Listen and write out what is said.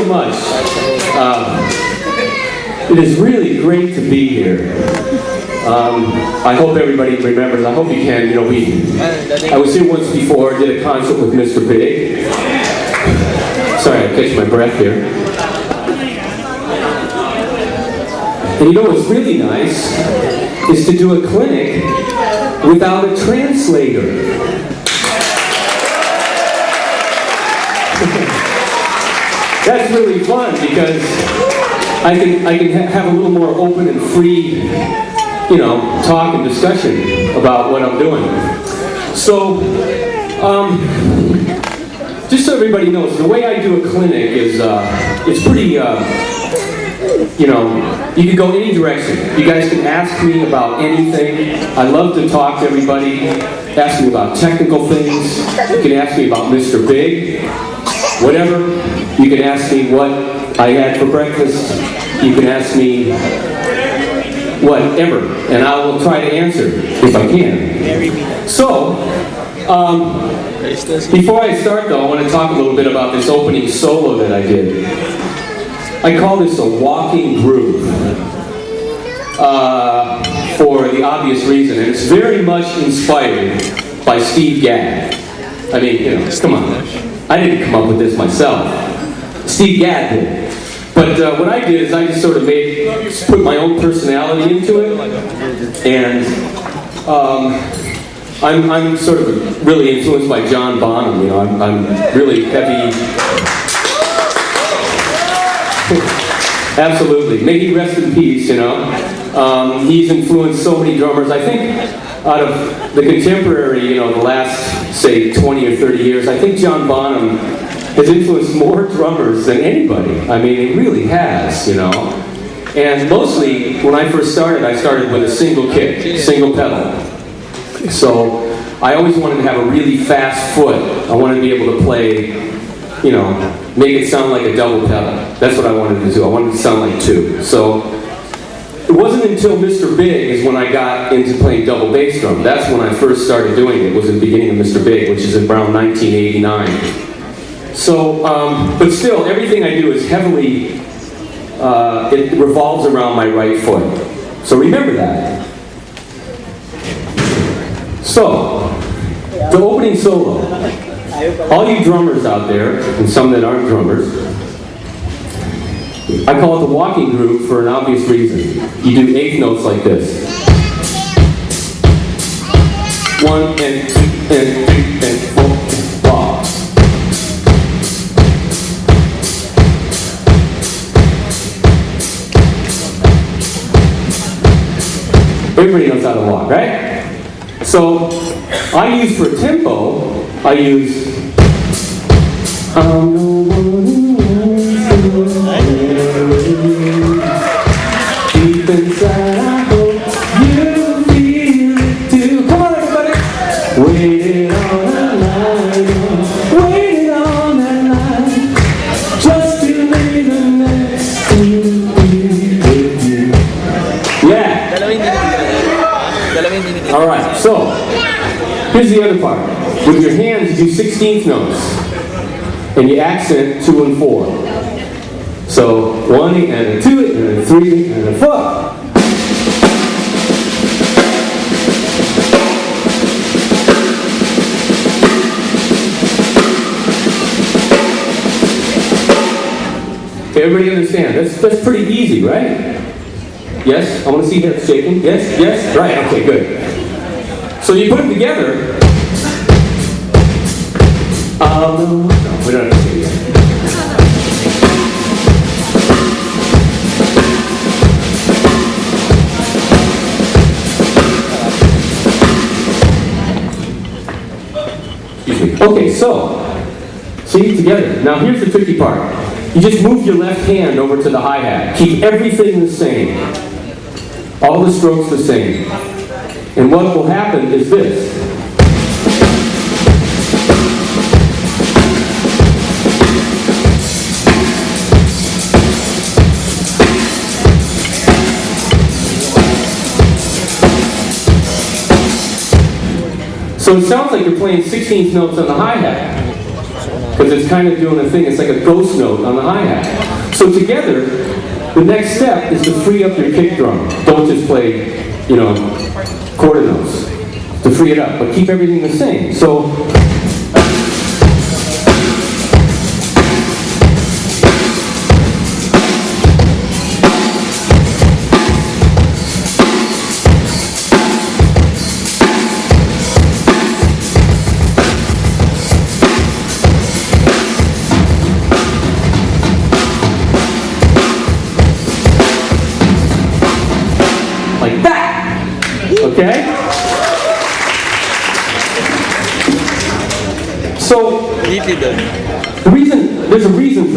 much. It is really great to be here. I hope everybody remembers. I hope you can. You know, I was here once before. Did a concert with Mr. Big. Sorry, I catch my breath here. And you know what's really nice is to do a clinic without a translator. That's really fun because I can have a little more open and free, you know, talk and discussion about what I'm doing. So, just so everybody knows, the way I do a clinic is, it's pretty, you know, you can go any direction. You guys can ask me about anything. I love to talk to everybody. Ask me about technical things. You can ask me about Mr. Big. Whatever. You can ask me what I had for breakfast. You can ask me whatever. And I will try to answer if I can. So, before I start though, I want to talk a little bit about this opening solo that I did. I call this a walking groove for the obvious reason, and it's very much inspired by Steve Gadd. I mean, you know, come on. I didn't come up with this myself. Steve Gadd did. But what I did is I just sort of put my own personality into it, and I'm sort of really influenced by John Bonham. You know, I'm really heavy. Absolutely. May he rest in peace, you know. He's influenced so many drummers. I think out of the contemporary, you know, the last, say, 20 or 30 years, I think John Bonham has influenced more drummers than anybody. I mean, he really has, you know. And mostly, when I first started, I started with a single kick, single pedal. So I always wanted to have a really fast foot. I wanted to be able to play, you know, make it sound like a double pedal. That's what I wanted to do. I wanted to sound like two. So it wasn't until Mr. Big is when I got into playing double bass drum. That's when I first started doing it. It was in the beginning of Mr. Big, which is around 1989. So, but still, everything I do is heavily, it revolves around my right foot. So remember that. So, the opening solo. All you drummers out there, and some that aren't drummers, I call it the walking groove for an obvious reason. You do eighth notes like this. 1 and 2 and 3 and 4. Walk. Everybody knows how to walk, right? So, I use for tempo, I use I'm the one who deep inside, I hope you feel it too. Come on, everybody! Waiting on that line, waiting on that line, just to be the next to be with you. Yeah! Alright, so, here's the other part. With your hands, you do 16th notes. And you accent 2 and 4. So 1 and a 2 and a 3 and a 4. Okay, everybody understand? That's pretty easy, right? Yes? I want to see heads shaking. Yes? Yes? Right, okay, good. So you put them together. No, we don't have to see it yet. Excuse me. Okay, so, see, together. Now here's the tricky part. You just move your left hand over to the hi-hat. Keep everything the same. All the strokes the same. And what will happen is this. So it sounds like you're playing 16th notes on the hi-hat. because it's kind of doing a thing, it's like a ghost note on the hi-hat. So together, the next step is to free up your kick drum. Don't just play, quarter notes. To free it up, but keep everything the same. So, like that, okay? So, there's a reason for